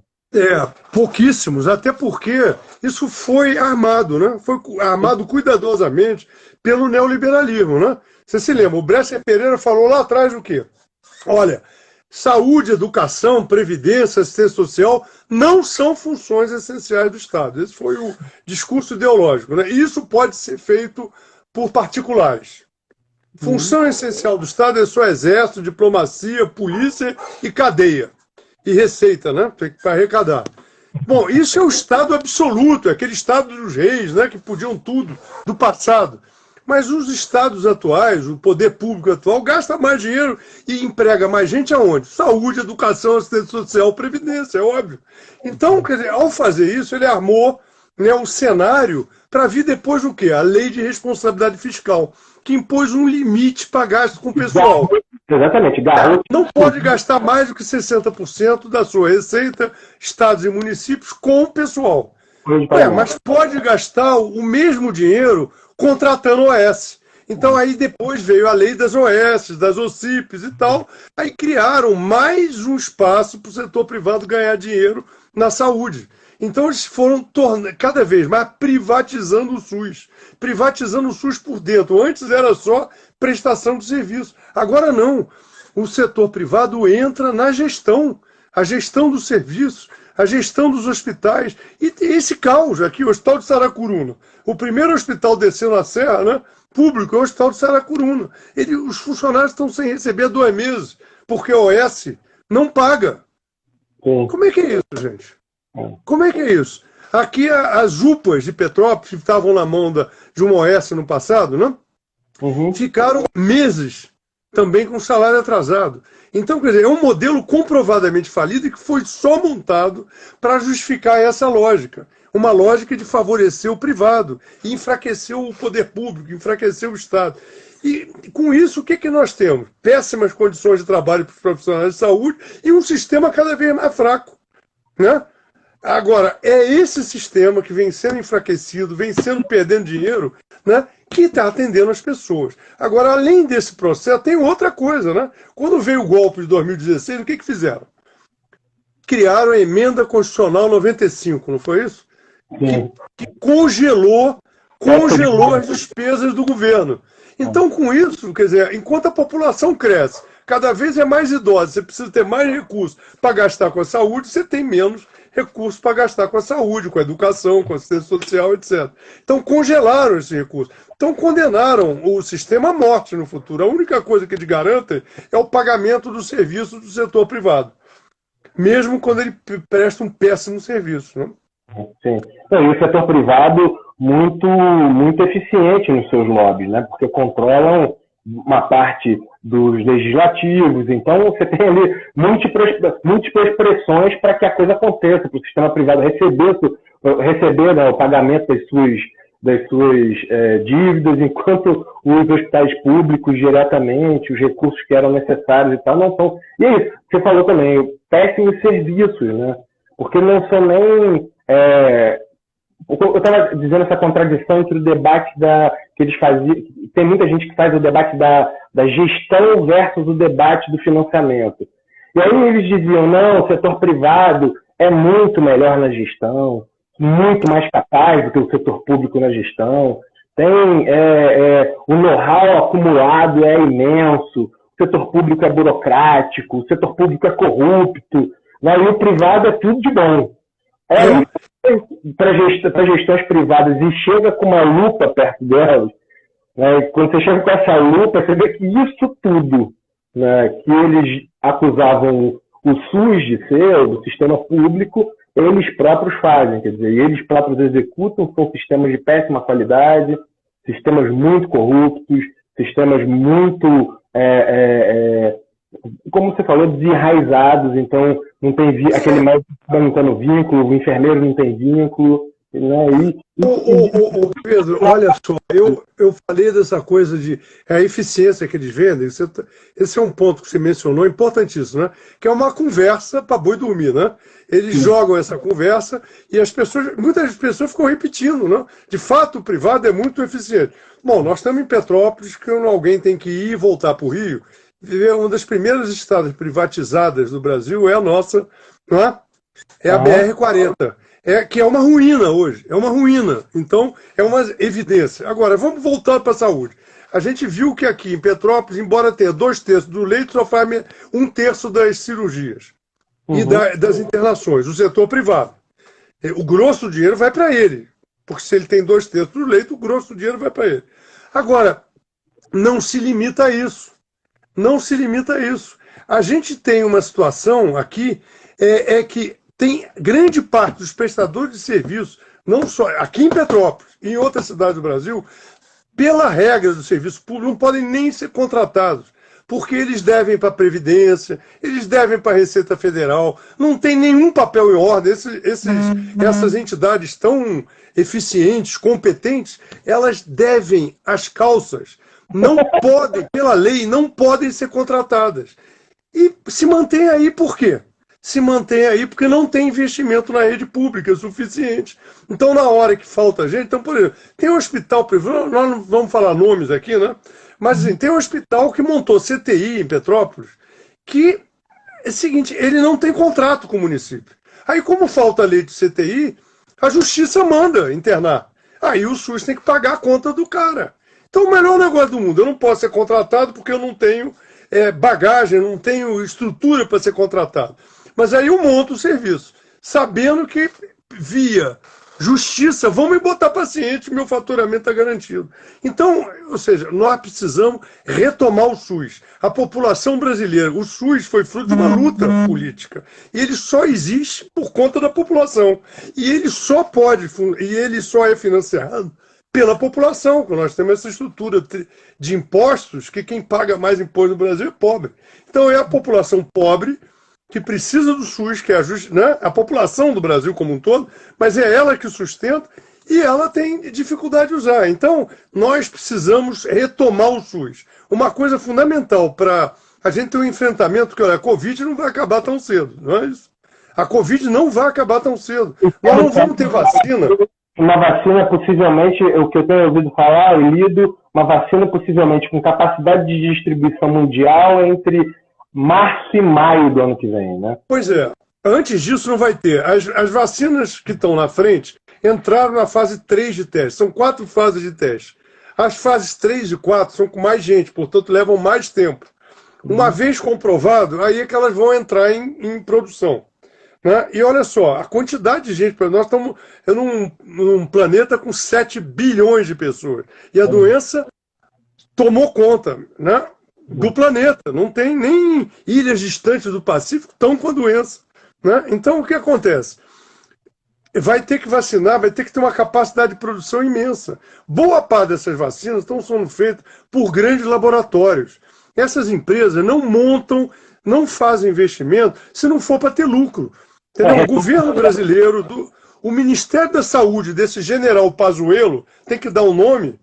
Pouquíssimos, até porque isso foi armado, né? Foi armado cuidadosamente pelo neoliberalismo, né? Você se lembra, o Bresser Pereira falou lá atrás o quê? Olha, saúde, educação, previdência, assistência social não são funções essenciais do Estado. Esse foi o discurso ideológico, né? E isso pode ser feito por particulares. Função essencial do Estado é só exército, diplomacia, polícia e cadeia. E receita, né? Para arrecadar. Bom, isso é o Estado absoluto, é aquele Estado dos reis, né? Que podiam tudo, do passado. Mas os estados atuais, o poder público atual, gasta mais dinheiro e emprega mais gente aonde? Saúde, educação, assistência social, previdência, é óbvio. Então, quer dizer, ao fazer isso, ele armou, né, um cenário para vir depois o quê? A lei de responsabilidade fiscal, que impôs um limite para gasto com o pessoal. Exatamente, garoto. Não pode gastar mais do que 60% da sua receita, estados e municípios, com o pessoal. Mas pode gastar o mesmo dinheiro contratando OS. Então aí depois veio a lei das OS, das OCIPs e tal, aí criaram mais um espaço para o setor privado ganhar dinheiro na saúde. Então eles foram cada vez mais privatizando o SUS por dentro. Antes era só prestação de serviço. Agora não. O setor privado entra na gestão, a gestão dos serviços, a gestão dos hospitais. E esse caos aqui, o Hospital de Saracuruna. O primeiro hospital desceu na Serra, né, público, é o Hospital de Saracuruna. Os funcionários estão sem receber 2 meses, porque a OS não paga. Como é que é isso, gente? Como é que é isso? Aqui as UPAs de Petrópolis, que estavam na mão de uma OS no passado, né? Ficaram meses também com salário atrasado. Então, quer dizer, é um modelo comprovadamente falido e que foi só montado para justificar essa lógica. Uma lógica de favorecer o privado e enfraquecer o poder público, enfraquecer o Estado. E com isso, o que nós temos? Péssimas condições de trabalho para os profissionais de saúde e um sistema cada vez mais fraco, né? Agora, é esse sistema que vem sendo enfraquecido, vem sendo perdendo dinheiro, né, que está atendendo as pessoas. Agora, além desse processo, tem outra coisa, né? Quando veio o golpe de 2016, o que fizeram? Criaram a Emenda Constitucional 95, não foi isso? Que congelou as despesas do governo. Então, com isso, quer dizer, enquanto a população cresce, cada vez é mais idosa, você precisa ter mais recursos para gastar com a saúde, você tem menos recursos para gastar com a saúde, com a educação, com a assistência social, etc. Então, congelaram esses recursos. Então, condenaram o sistema à morte no futuro. A única coisa que eles garantem é o pagamento do serviço do setor privado, mesmo quando ele presta um péssimo serviço, né? Sim. Então, e o setor privado muito eficiente nos seus lobbies, né? Porque controlam uma parte dos legislativos, então você tem ali múltiplas pressões para que a coisa aconteça, para o sistema privado receber, né, o pagamento das suas dívidas, enquanto os hospitais públicos diretamente, os recursos que eram necessários e tal, não estão. E é isso, você falou também, péssimos serviços, né? Porque não são nem... Eu estava dizendo essa contradição entre o debate que eles faziam. Tem muita gente que faz o debate da gestão versus o debate do financiamento. E aí eles diziam, não, o setor privado é muito melhor na gestão, muito mais capaz do que o setor público na gestão, tem o know-how acumulado é imenso, o setor público é burocrático, o setor público é corrupto, aí o privado é tudo de bom. Para gestões privadas e chega com uma lupa perto delas, né, quando você chega com essa lupa, você vê que isso tudo, né, que eles acusavam o SUS de ser, do sistema público, eles próprios fazem, quer dizer, eles próprios executam, são sistemas de péssima qualidade, sistemas muito corruptos, sistemas muito, como você falou, desenraizados, então não tem aquele médico não está no vínculo, o enfermeiro não tem vínculo. Né? Pedro, olha só, eu falei dessa coisa de a eficiência que eles vendem, esse é um ponto que você mencionou, importantíssimo, né? Que é uma conversa para boi dormir, né? Eles jogam essa conversa e muitas pessoas ficam repetindo, né? De fato, o privado é muito eficiente. Bom, nós estamos em Petrópolis, que alguém tem que ir e voltar para o Rio. Uma das primeiras estradas privatizadas do Brasil é a nossa, não é? É a BR-40. Que é uma ruína hoje, é uma ruína. Então, é uma evidência. Agora, vamos voltar para a saúde. A gente viu que aqui em Petrópolis, embora tenha 2/3 do leito, só faz 1/3 das cirurgias e das internações, o setor privado. O grosso do dinheiro vai para ele, porque se ele tem 2/3 do leito, o grosso do dinheiro vai para ele. Agora, não se limita a isso. Não se limita a isso. A gente tem uma situação aqui, que tem grande parte dos prestadores de serviços, não só aqui em Petrópolis e em outras cidades do Brasil, pela regra do serviço público, não podem nem ser contratados, porque eles devem para a Previdência, eles devem para a Receita Federal, não tem nenhum papel em ordem. Essas entidades tão eficientes, competentes, elas devem as calças, não podem, pela lei, não podem ser contratadas. E se mantém aí por quê? Se mantém aí porque não tem investimento na rede pública suficiente. Então, na hora que falta gente, então, por exemplo, tem um hospital privado, nós não vamos falar nomes aqui, né? Mas assim, tem um hospital que montou CTI em Petrópolis, que é o seguinte, ele não tem contrato com o município. Aí, como falta lei de CTI, a justiça manda internar. Aí o SUS tem que pagar a conta do cara. Então, o melhor negócio do mundo, eu não posso ser contratado porque eu não tenho bagagem, não tenho estrutura para ser contratado. Mas aí eu monto o serviço, sabendo que via justiça vão me botar paciente, meu faturamento está garantido. Então, ou seja, nós precisamos retomar o SUS. A população brasileira, o SUS foi fruto de uma luta política. E ele só existe por conta da população. E ele só é financiado pela população, porque nós temos essa estrutura de impostos, que quem paga mais imposto no Brasil é pobre. Então é a população pobre que precisa do SUS, que é a população do Brasil como um todo, mas é ela que sustenta e ela tem dificuldade de usar. Então, nós precisamos retomar o SUS. Uma coisa fundamental para a gente ter um enfrentamento, que olha, a Covid não vai acabar tão cedo, não é isso? A Covid não vai acabar tão cedo. Nós não vamos ter vacina. Uma vacina possivelmente, o que eu tenho ouvido falar e lido, uma vacina possivelmente com capacidade de distribuição mundial entre março e maio do ano que vem, né? Pois é. Antes disso não vai ter. As vacinas que estão na frente entraram na fase 3 de teste. São 4 fases de teste. As fases 3 e 4 são com mais gente, portanto levam mais tempo. Uma vez comprovado, aí é que elas vão entrar em produção. Né? E olha só, a quantidade de gente, nós estamos num planeta com 7 bilhões de pessoas. E a doença tomou conta, né, do planeta. Não tem nem ilhas distantes do Pacífico estão com a doença. Né? Então, o que acontece? Vai ter que vacinar, vai ter que ter uma capacidade de produção imensa. Boa parte dessas vacinas estão sendo feitas por grandes laboratórios. Essas empresas não montam, não fazem investimento se não for para ter lucro. Entendeu? O governo brasileiro, o Ministério da Saúde desse general Pazuello, tem que dar o nome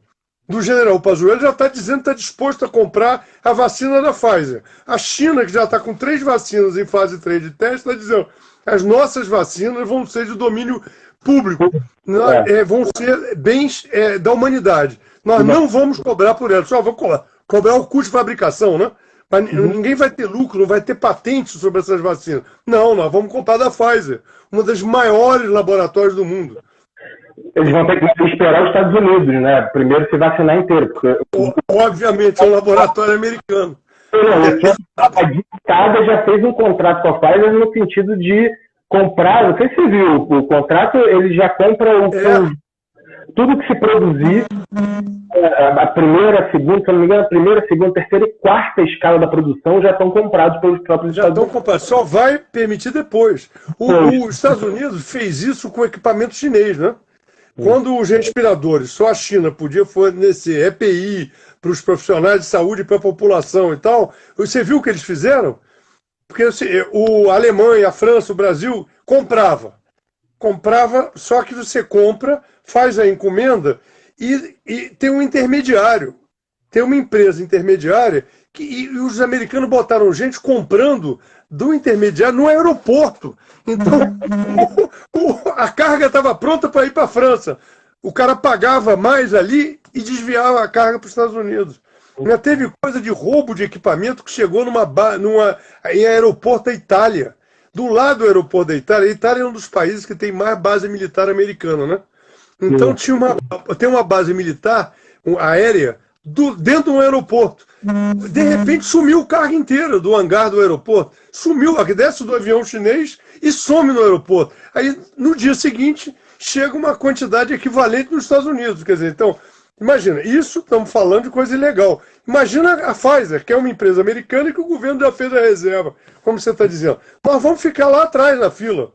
do general Pazuello, já está dizendo que está disposto a comprar a vacina da Pfizer. A China, que já está com 3 vacinas em fase 3 de teste, está dizendo as nossas vacinas vão ser de domínio público, vão ser bens da humanidade. Nós não vamos cobrar por elas, só vamos cobrar o custo de fabricação, né? Mas ninguém vai ter lucro, não vai ter patente sobre essas vacinas. Não, nós vamos comprar da Pfizer, uma das maiores laboratórios do mundo. Eles vão ter que esperar os Estados Unidos, né? Primeiro se vacinar inteiro. Porque... Obviamente, é um laboratório americano. A diputada já fez um contrato com a Pfizer no sentido de comprar, não sei se você viu, o contrato ele já compra tudo que se produzir, a primeira, a segunda, se não me engano, a primeira, segunda, terceira e quarta escala da produção já estão comprados pelos próprios Estados Unidos. Só vai permitir depois. Os Estados Unidos fez isso com equipamento chinês, né? Quando os respiradores, só a China podia fornecer EPI para os profissionais de saúde, para a população e tal, você viu o que eles fizeram? Porque assim, a Alemanha, a França, o Brasil comprava, só que você compra, faz a encomenda e tem um intermediário, tem uma empresa intermediária e os americanos botaram gente comprando do intermediário no aeroporto. Então, a carga estava pronta para ir para a França. O cara pagava mais ali e desviava a carga para os Estados Unidos. Já teve coisa de roubo de equipamento que chegou em aeroporto da Itália. Do lado do aeroporto da Itália, a Itália é um dos países que tem mais base militar americana, né? Então tem uma base militar aérea dentro de um aeroporto. De repente sumiu o carro inteiro do hangar do aeroporto. Sumiu, desce do avião chinês e some no aeroporto. Aí no dia seguinte chega uma quantidade equivalente nos Estados Unidos. Quer dizer, então, imagina, isso estamos falando de coisa ilegal. Imagina a Pfizer, que é uma empresa americana e que o governo já fez a reserva, como você está dizendo. Nós vamos ficar lá atrás na fila.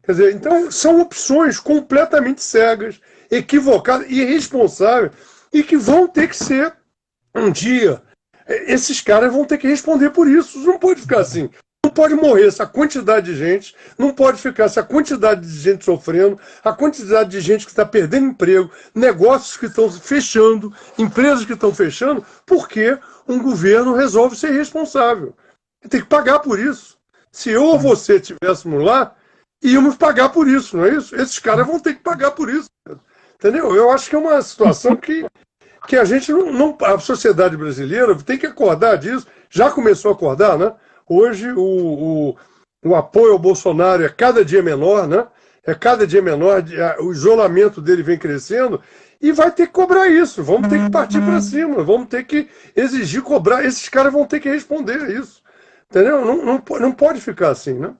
Quer dizer, então são opções completamente cegas, equivocadas e irresponsáveis. e que vão ter que ser, um dia, esses caras vão ter que responder por isso. Não pode ficar assim. Não pode morrer essa quantidade de gente, não pode ficar essa quantidade de gente sofrendo, a quantidade de gente que está perdendo emprego, negócios que estão fechando, empresas que estão fechando, porque um governo resolve ser responsável. Tem que pagar por isso. Se eu ou você estivéssemos lá, íamos pagar por isso, não é isso? Esses caras vão ter que pagar por isso. Entendeu? Eu acho que é uma situação que a gente a sociedade brasileira tem que acordar disso. Já começou a acordar, né? Hoje o apoio ao Bolsonaro é cada dia menor, né? É cada dia menor, o isolamento dele vem crescendo e vai ter que cobrar isso. Vamos ter que partir para cima, vamos ter que exigir cobrar. Esses caras vão ter que responder a isso. Entendeu? Não pode ficar assim, né?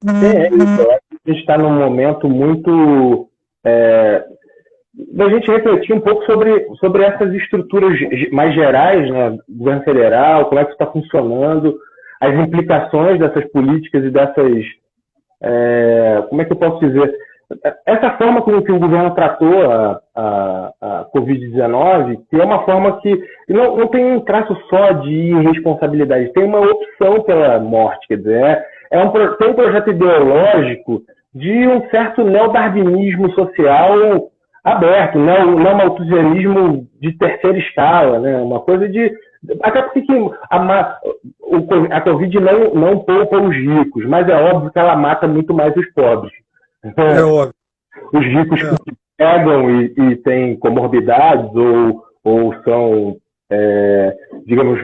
É isso. A gente está num momento muito da gente refletir um pouco sobre essas estruturas mais gerais, né? Governo federal, como é que isso está funcionando, as implicações dessas políticas e dessas... como é que eu posso dizer? Essa forma como que o governo tratou a Covid-19, que é uma forma que não tem um traço só de irresponsabilidade, tem uma opção pela morte, quer dizer, tem um projeto ideológico de um certo neodarwinismo social aberto, neomalthusianismo de terceira escala, né? Uma coisa de... Até porque a Covid não poupa os ricos, mas é óbvio que ela mata muito mais os pobres. É óbvio. Os ricos que pegam e têm comorbidades ou são, digamos,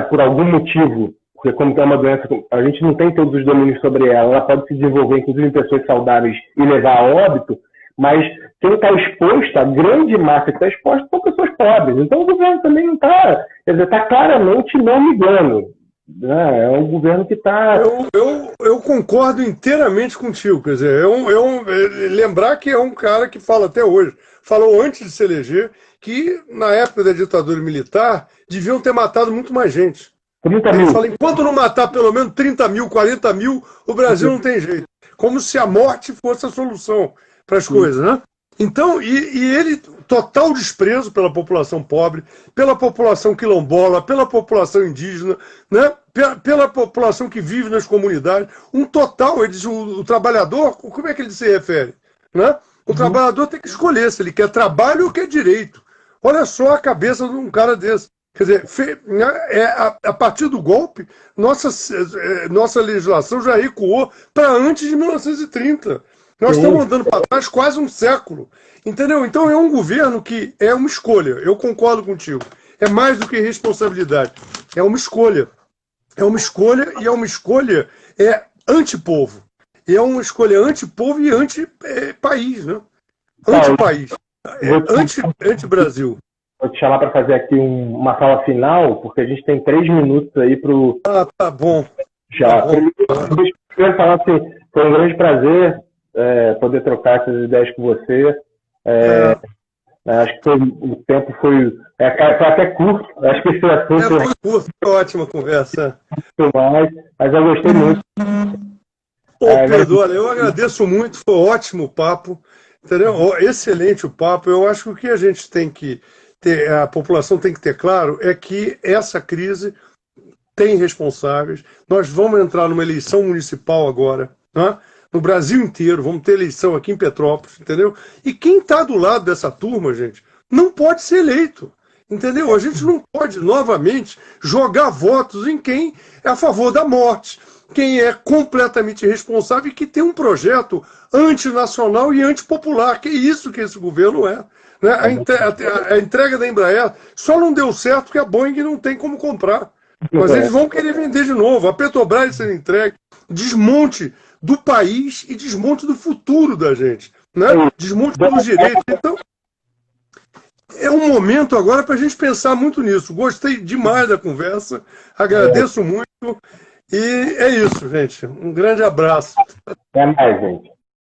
por algum motivo, porque como é uma doença, a gente não tem todos os domínios sobre ela pode se desenvolver, inclusive em pessoas saudáveis, e levar a óbito, mas quem está exposto, a grande massa que está exposta, são pessoas pobres. Então o governo também não está, quer dizer, está claramente não amigando. É um governo que está... Eu concordo inteiramente contigo, quer dizer, lembrar que é um cara que fala até hoje, falou antes de se eleger, que na época da ditadura militar deviam ter matado muito mais gente. 30 mil. Ele fala, enquanto não matar pelo menos 30 mil, 40 mil, o Brasil não tem jeito. Como se a morte fosse a solução para as coisas, né? Então, e ele, total desprezo pela população pobre, pela população quilombola, pela população indígena, né? Pela população que vive nas comunidades, um total, ele diz, o trabalhador, como é que ele se refere? Né? O trabalhador tem que escolher se ele quer trabalho ou quer direito. Olha só a cabeça de um cara desse. Quer dizer, a partir do golpe, nossa legislação já recuou para antes de 1930. Nós estamos andando para trás quase um século. Entendeu? Então é um governo que é uma escolha. Eu concordo contigo. É mais do que responsabilidade. É uma escolha. É uma escolha e é uma escolha antipovo. E é uma escolha antipovo e anti-país, né? Anti-país. Anti-Brasil. Vou te chamar para fazer aqui uma fala final, porque a gente tem 3 minutos aí para o... Ah, tá bom. Já. Eu quero falar assim, foi um grande prazer poder trocar essas ideias com você. Acho que o tempo foi até curto. Acho que esse assunto foi curto, foi ótima conversa. Mas eu gostei muito. Pedro, olha, eu agradeço muito, foi ótimo o papo. Entendeu? Excelente o papo. Eu acho que o que a gente tem que ter, a população tem que ter claro é que essa crise tem responsáveis. Nós vamos entrar numa eleição municipal agora, né? No Brasil inteiro, vamos ter eleição aqui em Petrópolis, entendeu? E quem está do lado dessa turma, gente, não pode ser eleito, entendeu? A gente não pode, novamente, jogar votos em quem é a favor da morte, quem é completamente irresponsável e que tem um projeto antinacional e antipopular, que é isso que esse governo é. Né? A entrega da Embraer só não deu certo porque a Boeing não tem como comprar. Mas eles vão querer vender de novo. A Petrobras sendo entregue, desmonte do país e desmonte do futuro da gente. Né? Desmonte dos direitos. Então, é um momento agora para a gente pensar muito nisso. Gostei demais da conversa, agradeço muito. E é isso, gente. Um grande abraço. Até mais, gente.